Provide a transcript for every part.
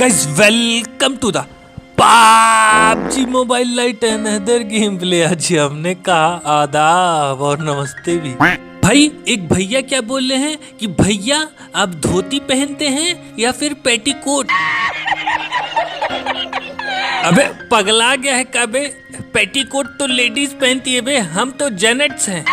Guys welcome to the PUBG mobile lite another game play. आज हमने कहा आदाब और नमस्ते भी। भाई एक भैया क्या बोल रहे हैं कि भैया आप धोती पहनते हैं या फिर पेटीकोट। अबे पगला गया है का बे, पेटीकोट तो लेडीज पहनती है बे, हम तो जेनेट्स हैं।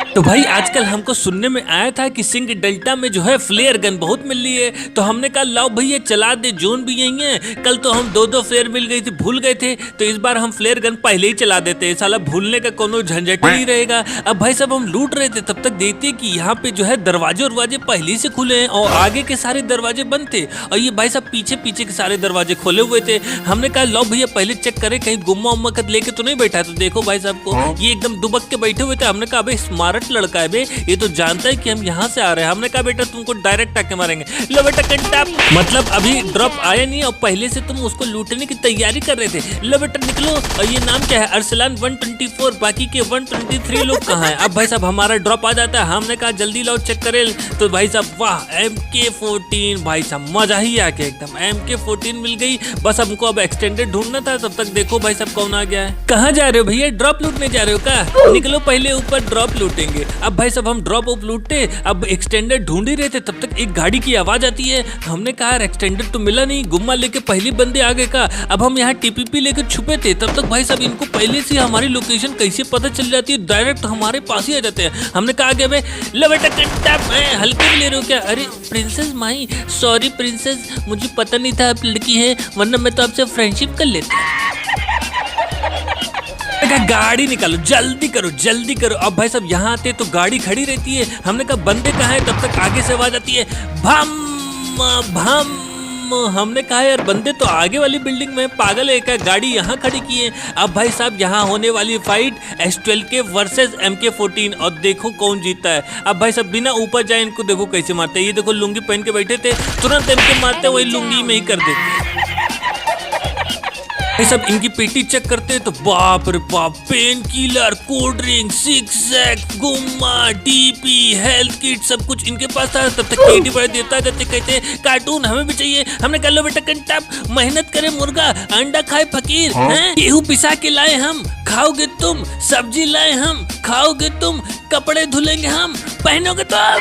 तो भाई आजकल हमको सुनने में आया था कि सिंह डेल्टा में जो है फ्लेयर गन बहुत मिल रही है, तो हमने कहा लाओ भैया चला दे, जोन भी यही है। कल तो हम दो फ्लेयर मिल गई थी, भूल गए थे, तो इस बार हम फ्लेयर गन पहले ही चला देते, साला भूलने का कोनो झंझट नहीं रहेगा। अब भाई साहब हम लूट रहे थे, तब तक देखते कि यहाँ पे जो है दरवाजे पहले से खुले हैं और आगे के सारे दरवाजे बंद थे, और ये भाई साहब पीछे के सारे दरवाजे खोले हुए थे। हमने कहा लाओ भैया पहले चेक करें कहीं गुम्मा उम्मा कद लेके तो नहीं बैठा। तो देखो भाई साहब को ये एकदम दुबक के बैठे हुए थे। हमने कहा भाई स्मार्ट लड़का है बे, ये तो जानता है कि हम यहाँ से आ रहे हैं। हमने कहा बेटा तुमको डायरेक्ट आके मारेंगे। लो बेटा कंटाप, मतलब अभी ड्रॉप आया नहीं और पहले से तुम उसको लूटने की तैयारी कर रहे थे। लो बेटा निकलो। और ये नाम क्या है? अरसलान 124, बाकी के 123 लोग कहाँ हैं? अब भाई साहब हमारा ड्रॉप आ जाता है। हमने कहा जल्दी लाओ चेक करे। तो भाई साहब वाह MK14, भाई साहब मजा ही आ गया एकदम। MK14 मिल गई। बस हमको अब एक्सटेंडेड ढूंढना था, तब तक देखो भाई साहब कौन आ गया है। कहाँ जा रहे हो भैया? ड्रॉप लूटने जा रहे हो क्या? निकलो पहले ऊपर ड्रॉप लूटेंगे। अब भाई साहब हम ड्रॉप लूटते, अब एक्सटेंडेड ढूंढ ही रहे थे, तब तक एक गाड़ी की आवाज आती है। हमने कहा एक्सटेंडेड तो मिला नहीं, गुम्मा लेके पहले बंदे आ गए का। अब हम यहाँ TPP लेके छुपे थे, तब तक भाई साहब इनको पहले से हमारी लोकेशन कैसे पता चल जाती है, डायरेक्ट हमारे पास ही आ जाते हैं। हमने कहा गया भाई लो बेटा कंटाप, हल्के में ले रहे हो क्या? अरे प्रिंसेस माही, सॉरी प्रिंसेस, मुझे पता नहीं था आप लड़की है, वरना मैं तो आपसे फ्रेंडशिप कर लेता। गाड़ी निकालो, जल्दी करो। अब भाई साहब यहाँ आते तो गाड़ी खड़ी रहती है। हमने कहा बंदे कहाँ है, तब तक आगे से आवाज आती है भम। हमने कहा यार बंदे तो आगे वाली बिल्डिंग में, पागल है क्या, गाड़ी यहाँ खड़ी की है। अब भाई साहब यहाँ होने वाली फाइट S12K वर्सेस MK14, और देखो कौन जीतता है। अब भाई साहब बिना ऊपर जाए इनको देखो कैसे मारते हैं। ये देखो लुंगी पहन के बैठे थे, तुरंत MK मारते वही लुंगी में ही कर देते। ये सब इनकी पेटी चेक करते हैं तो बाप रे बाप, पेन किलर, कोल्ड ड्रिंक, सिक्स सैक, गुम्मा, DP, हेल्थ किट, सब कुछ इनके पास था। तब तक केडी बड़े देवता जाते कहते कार्टून हमें भी चाहिए। हमने कहा लो बेटा कंटाप, मेहनत करे मुर्गा, अंडा खाए फकीर, गेहूं पिसा के लाए हम, खाओगे तुम, सब्जी लाए हम, खाओगे तुम, कपड़े धुलेंगे हम, पहनोगे तुम।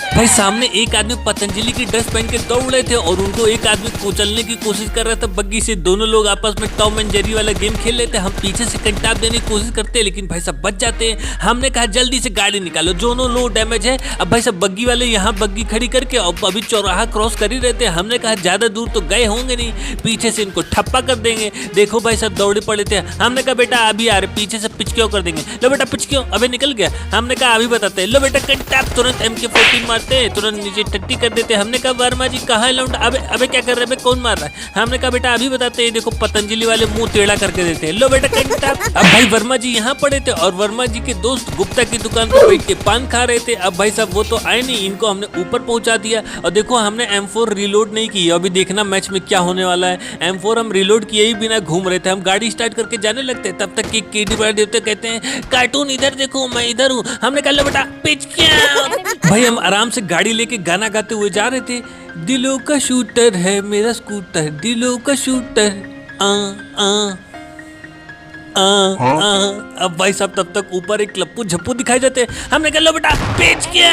भाई सामने एक आदमी पतंजलि की ड्रेस पहन के दौड़ रहे थे और उनको एक आदमी कुचलने की कोशिश कर रहा था बग्गी से। दोनों लोग आपस में टॉम एंड जेरी वाला गेम खेल लेते हैं। हम पीछे से कंटाप देने की कोशिश करते हैं, लेकिन भाई साहब बच जाते हैं। हमने कहा जल्दी से गाड़ी निकालो, दोनों लो डैमेज है। अब भाई साहब बग्गी वाले यहाँ बग्गी खड़ी करके अब अभी चौराहा क्रॉस कर ही रहते हैं। हमने कहा ज्यादा दूर तो गए होंगे नहीं, पीछे से इनको ठप्पा कर देंगे। देखो भाई साहब दौड़े पड़े थे। हमने कहा बेटा अभी आ रहे, पीछे से पिचक्यों कर देंगे। लो बेटा पिचक्यों, अबे निकल गया। हमने कहा अभी बताते हैं। लो बेटा कंटाप, तुरंत MK14 मारते हैं, तुरंत नीचे टट्टी कर देते। हमने कहा वर्मा जी कहाँ है लौंडा? अबे क्या कर रहे हैं, कौन मार रहा है? हमने कहा बेटा अभी बताते हैं। देखो पतंजलि वाले मुंह टेढ़ा करके देते हैं। लो बेटा कंटाप। अब भाई वर्मा जी यहाँ पड़े थे और वर्मा जी के दोस्त गुप्ता की दुकान पर बैठ के पान खा रहे थे। अब भाई साहब वो तो आए नहीं, इनको हमने ऊपर पहुंचा दिया। और देखो हमने M4 रिलोड नहीं की, अभी देखना मैच में क्या होने वाला है। M4 हम रिलोड किए ही बिना घूम रहे थे। हम गाड़ी स्टार्ट करके जाने लगते, तब तक केडी बड़े देवते कहते हैं कार्टून इधर देखो, मैं इधर हूँ। हमने कहा लो बेटा पिचक्यों। भाई हम आराम से गाड़ी लेके गाना गाते हुए जा रहे थे। दिलों का शूटर है मेरा स्कूटर, दिलों का शूटर अब भाई साहब तब तक ऊपर एक लप्पू झप्पू दिखाई देते। हमने कहा लो बेटा पेच क्या,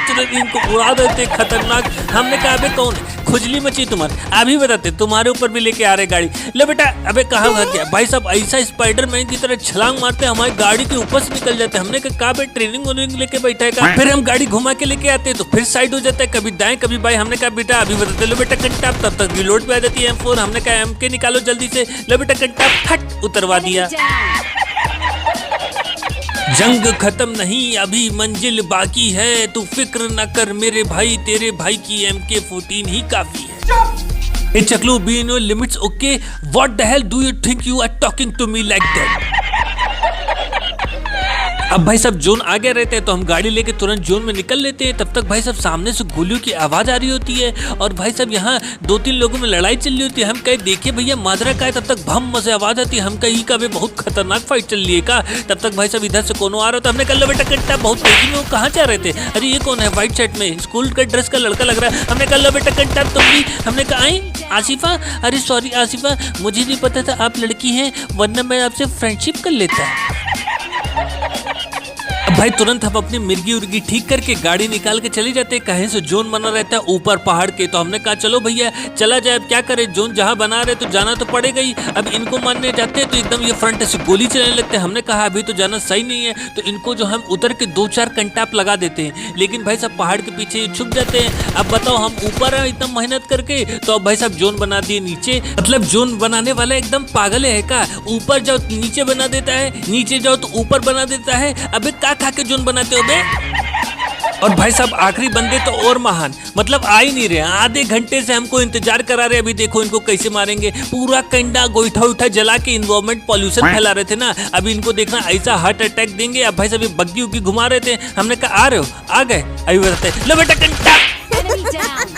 तुरंत इनको उड़ा देते खतरनाक। हमने कहा अबे कौन है, खुजली मची तुम्हारे, अभी बताते, तुम्हारे ऊपर भी लेके आ रहे गाड़ी। लो बेटा अबे कहाँ भाग गया? भाई साहब ऐसा स्पाइडरमैन की तरह छलांग मारते हमारी गाड़ी के ऊपर से निकल जाते। हमने कहा बे ट्रेनिंग वोनिंग लेके बैठा है का? फिर हम गाड़ी घुमा के लेके आते तो फिर साइड हो जाता है, कभी दाएं कभी बाएं। हमने कहा बेटा अभी बताते। लो बेटा कंटाप, तब तक रिलोड पे आ जाती है M4। हमने कहा MK निकालो जल्दी से। लो बेटा कंटाप, फट उतरवा दिया। जंग खत्म नहीं, अभी मंजिल बाकी है, तू फिक्र न कर मेरे भाई, तेरे भाई की MK14 ही काफी है। Hey Chaklu, be in your limits, okay? What the hell do you think you are talking to me like that? अब भाई साहब जोन आगे रहते हैं तो हम गाड़ी लेके तुरंत जोन में निकल लेते हैं। तब तक भाई साहब सामने से गोलियों की आवाज आ रही होती है और भाई साहब यहाँ 2-3 लोगों में लड़ाई चल रही होती है। हम कहे देखिए भैया माजरा का है, तब तक भम मजे आवाज आती है। हम कहीं का भी बहुत खतरनाक फाइट चल रही है का। तब तक भाई साहब इधर से कोनो आ रहा था। हमने कहा लो बेटा कट्टा, बहुत तेजी में वो कहाँ जा रहे थे? अरे ये कौन है व्हाइट शर्ट में, स्कूल का ड्रेस का लड़का लग रहा है। हमने कहा लो बेटा कट्टा तुम भी। हमने कहा आई आसिफा, अरे सॉरी आसिफा, मुझे नहीं पता था आप लड़की हैं, वरना मैं आपसे फ्रेंडशिप कर लेता। भाई तुरंत हम अपनी मिर्गी उर्गी ठीक करके गाड़ी निकाल के चले जाते। कहीं से जोन बना रहता है ऊपर पहाड़ के, तो हमने कहा चलो भैया चला जाए, अब क्या करे, जोन जहां बना रहे तो जाना तो पड़ेगा ही। अब इनको मारने जाते हैं तो एकदम ये फ्रंट से गोली चलाने लगते हैं। हमने कहा अभी तो जाना सही नहीं है, तो इनको जो हम उतर के 2-4 कंटाप लगा देते हैं। लेकिन भाई साहब पहाड़ के पीछे छुप जाते हैं। अब बताओ हम ऊपर है इतना मेहनत करके, तो अब भाई साहब जोन बना दिए नीचे। मतलब जोन बनाने वाला एकदम पागल है का, ऊपर जाओ तो नीचे बना देता है, नीचे जाओ तो ऊपर बना देता है। अबे का खा के जोन बनाते हो बे? और भाई साहब आखिरी बंदे तो और महान, मतलब आ ही नहीं रहे। आधे घंटे से हमको इंतजार करा रहे। अभी देखो इनको कैसे मारेंगे, पूरा कंडा गोईठा उठा जला के इन्वायरमेंट पॉल्यूशन फैला रहे थे ना। अभी इनको देखना ऐसा हार्ट अटैक देंगे। अब भाई साहब ये बग्गी उग्गी घुमा रहे थे। हमने कहा आ रहे हो, आ गए, अभी बताते लो बेटा कंडा।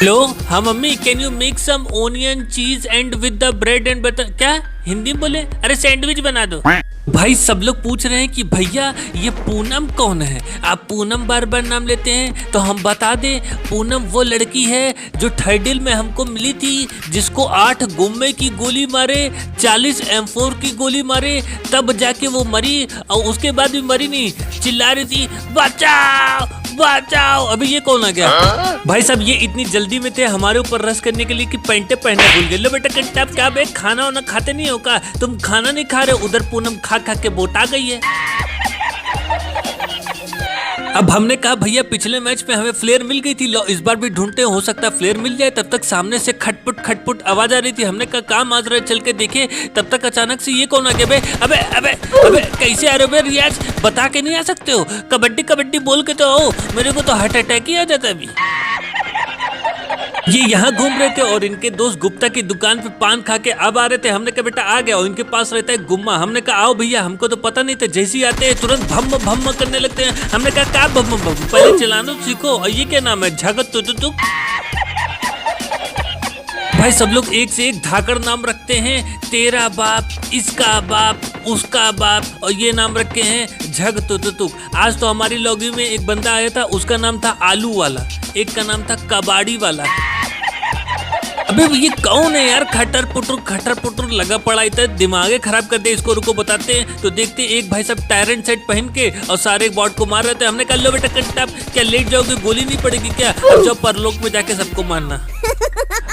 लो हाँ mummy, can you make some onion cheese and with the bread and butter. क्या हिंदी में बोले? अरे सैंडविच बना दो। भाई सब लोग पूछ रहे हैं कि भैया ये पूनम कौन है? आप पूनम बार बार नाम लेते हैं तो हम बता दें, पूनम वो लड़की है जो थर्डिल में हमको मिली थी, जिसको 8 गुम्मे की गोली मारे, 40 M4 की गोली मारे, तब जाके वो मरी। और उसके बाद भी मरी नहीं, चिल्ला रही थी बचाओ बचाओ। अभी ये कौन आ गया? भाई साहब ये इतनी जल्दी में थे हमारे ऊपर रश करने के लिए कि पैंटे पहनना भूल गए। लो बेटा कंटा, क्या बे खाना वाना खाते नहीं हो का? तुम खाना नहीं खा रहे, उधर पूनम खा खा के बोटा गई है। अब हमने कहा भैया पिछले मैच में हमें फ्लेयर मिल गई थी, लो इस बार भी ढूंढते हैं, हो सकता है फ्लेयर मिल जाए। तब तक सामने से खटपुट खटपुट आवाज आ रही थी। हमने कहा काम माजरा चल के देखे। तब तक अचानक से ये कौन आ गया बे? अबे अबे अबे कैसे आ रहे हो बे रियाज? बता के नहीं आ सकते हो? कबड्डी कबड्डी बोल के तो आओ, मेरे को तो हार्ट अटैक ही आ जाता है अभी। ये यहाँ घूम रहे थे और इनके दोस्त गुप्ता की दुकान पे पान खा के अब आ रहे थे। हमने कहा बेटा आ गया, और इनके पास रहता है गुम्मा। हमने कहा आओ भैया, हमको तो पता नहीं था, जैसे ही आते हैं तुरंत भम भम करने लगते हैं। हमने कहा क्या भम भम, पहले चलाना सीखो। और ये क्या नाम है? झगत तो भाई सब लोग एक से एक धाकड़ नाम रखते हैं, तेरा बाप, इसका बाप, उसका बाप, और ये नाम रखे हैं झग तुक। आज तो हमारी लॉबी में एक बंदा आया था, उसका नाम था आलू वाला, एक का नाम था कबाड़ी वाला। अबे ये कौन है यार? खटर पुटर लगा पड़ा, इतना दिमागे खराब कर दे इसको। रुको बताते हैं। तो देखते एक भाई साहब टायरेंट सेट पहन के और सारे बॉट को मार रहे थे। हमने कहा लो बेटा कंटा, क्या लेट जाओगे? गोली नहीं पड़ेगी क्या? अब जाओ परलोक में जाके सबको मारना।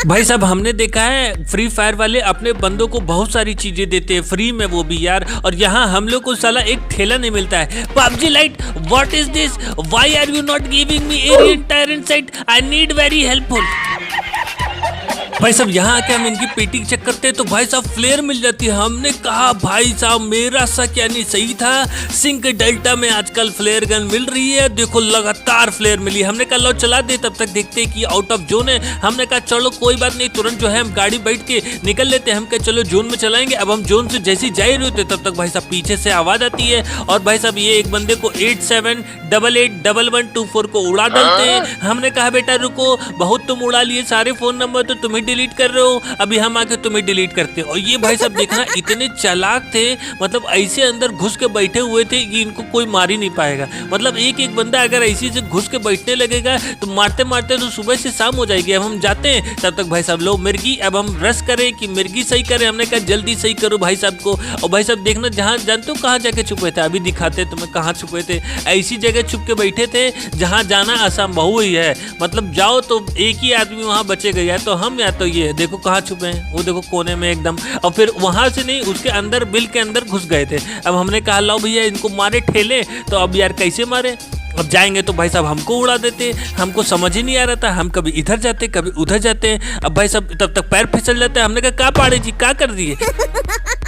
भाई साहब हमने देखा है फ्री फायर वाले अपने बंदों को बहुत सारी चीजें देते हैं फ्री में, वो भी यार। और यहाँ हम लोग को साला एक ठेला नहीं मिलता है। PUBG lite, what is this? Why are you not giving me arian tyrant set? I need very helpful. भाई साहब यहाँ आके हम इनकी पेटी चेक करते हैं तो भाई साहब फ्लेयर मिल जाती है। हमने कहा भाई साहब मेरा शक यानी सही था, सिंक डेल्टा में आजकल फ्लेयर गन मिल रही है। देखो लगातार फ्लेयर मिली। हमने कहा लो चला दे, तब तक देखते हैं कि आउट ऑफ जोन है। हमने कहा चलो कोई बात नहीं, तुरंत जो है हम गाड़ी बैठ के निकल लेते हैं। हम कहा चलो जोन में चलाएंगे। अब हम जोन से जैसे जा ही रहे होते तब तक भाई साहब पीछे से आवाज आती है और भाई साहब ये एक बंदे को 87881124 को उड़ा डालते हैं। हमने कहा बेटा रुको, बहुत तुम उड़ा लिए, सारे फोन नंबर तो तुम्हें डिलीट कर रहे हो, अभी हम आके तुम्हें डिलीट करते हो। और ये भाई साहब देखना इतने चालाक थे, मतलब ऐसे अंदर घुस के बैठे हुए थे कि इनको कोई मार ही नहीं पाएगा। मतलब एक एक बंदा अगर ऐसे से घुस के बैठने लगेगा तो मारते मारते तो सुबह से शाम हो जाएगी। अब हम जाते हैं, तब तक भाई साहब लो मिर्गी, अब हम रश करें कि मिर्गी सही करें। हमने कहा जल्दी सही करो भाई साहब को। और भाई साहब देखना जहाँ जानते हो कहाँ जाके छुपे थे, अभी दिखाते तुम्हें कहाँ छुपे थे। ऐसी जगह छुप के बैठे थे जहाँ जाना असंभव ही है। मतलब जाओ तो एक ही आदमी वहाँ बचेगा, या तो हम या तो ये। देखो कहाँ छुपे हैं, वो देखो कोने में एकदम। और फिर वहां से नहीं, उसके अंदर बिल के अंदर घुस गए थे। अब हमने कहा लाओ भैया इनको मारे ठेले, तो अब यार कैसे मारे? अब जाएंगे तो भाई साहब हमको उड़ा देते। हमको समझ ही नहीं आ रहा था, हम कभी इधर जाते कभी उधर जाते हैं। अब भाई साहब तब तक पैर फिसल जाते हैं। हमने कहा क्या पाड़े जी क्या कर दिए?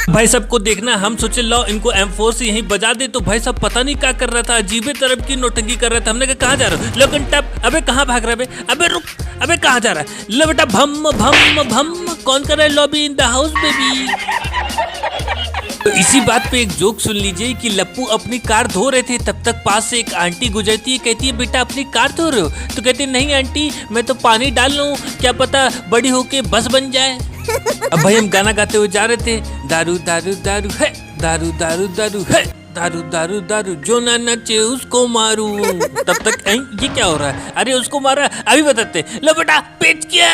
भाई साहब को देखना, हम सोचे लो इनको M4 से यहीं बजा दे। तो भाई साहब पता नहीं क्या कर रहा था, अजीबे तरफ की नोटंकी कर रहा था। हमने कहा कहाँ जा रहा हो? लोगन टप, अबे कहाँ भाग रहा है? अबे रुक, अबे कहाँ जा रहा है? लो बेटा भम भम भम, कौन कर रहा है? Lobby in the house baby. तो इसी बात पे एक जोक सुन लीजिए कि लप्पू अपनी कार धो रहे थे, तब तक पास से एक आंटी गुजरती है, कहती है बेटा अपनी कार धो रहे हो? तो कहते नहीं आंटी मैं तो पानी डाल रहा हूँ, क्या पता बड़ी होके बस बन जाए। अब भाई हम गाना गाते हुए जा रहे थे, दारू दारू दारू है, दारू दारू दारू है, दारू दारू दारू, जो ना नचे उसको मारू। तब तक ये क्या हो रहा है? अरे उसको मारा, अभी बताते। लो बेटा पेच क्या।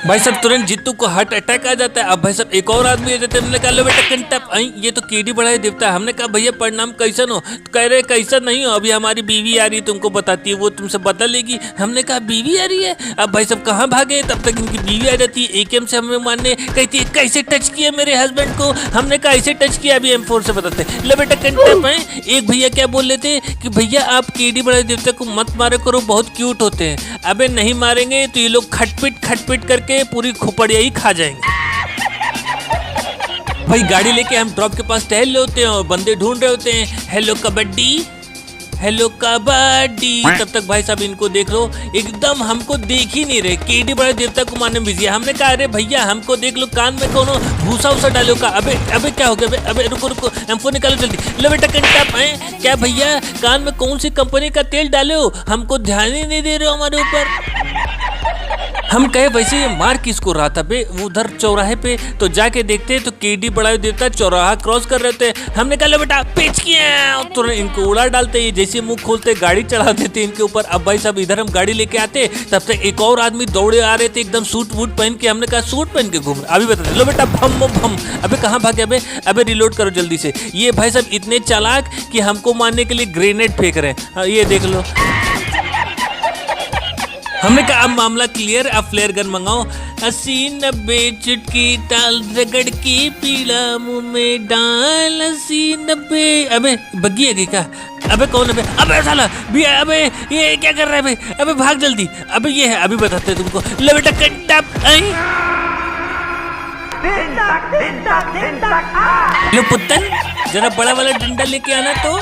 भाई साहब तुरंत जित्तू को हार्ट अटैक आ जाता है। अब भाई साहब एक और आदमी आ जाते हैं, हमने कहा लो बेटा कंटप, ये तो केडी बढ़ाई देवता है। हमने कहा भैया प्रणाम कैसन हो? तो कह रहे कैसन नहीं हो, अभी हमारी बीवी आ रही है तुमको बताती है, वो तुमसे बता लेगी। हमने कहा बीवी आ रही है? अब भाई साहब कहाँ भागे, तब तक इनकी बीवी आ जाती है एकेएम से हमें मारने, कहती है कैसे टच किया मेरे हस्बैंड को? हमने कहा ऐसे टच किया, अभी M4 से बताते। लो बेटा कंटप है। एक भैया क्या बोल रहे थे कि भैया आप केडी बढ़ाई देवता को मत मारे करो, बहुत क्यूट होते हैं। अबे नहीं मारेंगे तो ये लोग खटपिट करके पूरी खोपड़िया ही खा जाएंगे। भाई गाड़ी लेके हम ड्रॉप के पास टहल रहे होते हैं और बंदे ढूंढ रहे होते हैं, हेलो कबड्डी, हेलो कबड्डी। तब तक भाई साहब इनको देख लो, एकदम हमको देख ही नहीं रहे, केडी बड़े देवता को मारने में बिजी है। हमने कहा अरे भैया हमको देख लो, कान में कोनो भूसा उसा डालो का। अबे अबे क्या हो गया? अबे रुको M4 निकालो जल्दी। लो बेटा कंटप है क्या भैया, कान में कौन सी कंपनी का तेल डाले हो? हमको ध्यान ही नहीं दे रहे हो हमारे ऊपर। हम कहे वैसे ये मार किसको रहा था बे उधर चौराहे पे? तो जाके देखते तो केडी बढ़ाई देवता चौराहा क्रॉस कर रहे थे। हमने कहा लो बेटा पिच किया, तुरंत इनको उड़ा डालते, ये जैसे मुंह खोलते गाड़ी चढ़ा देते इनके ऊपर। अब भाई साहब इधर हम गाड़ी लेके आते, तब तक एक और आदमी दौड़े आ रहे थे एकदम सूट वूट पहन के। हमने कहा सूट पहन के घूम, अभी बताते। लो बेटा भम भम। अबे कहाँ भागे? अबे रिलोड करो जल्दी से। ये भाई साहब इतने चालाक कि हमको मारने के लिए ग्रेनेड फेंक रहे हैं, ये देख लो। हमने कहा अब मामला क्लियर, अब फ्लेयर गन मंगाओ। 80-90 चुटकी डाल रगड़ के पीला मुंह में डाल, 80-90। अबे बग्गी है क्या? अबे कौन है? अबे साला भी, अबे ये क्या कर रहा है? अबे भाग जल्दी। अबे ये है, अभी बताते तुमको। ले बेटा कंटप। लो पुत्तन जरा बड़ा वाला डंडा लेके आना तो।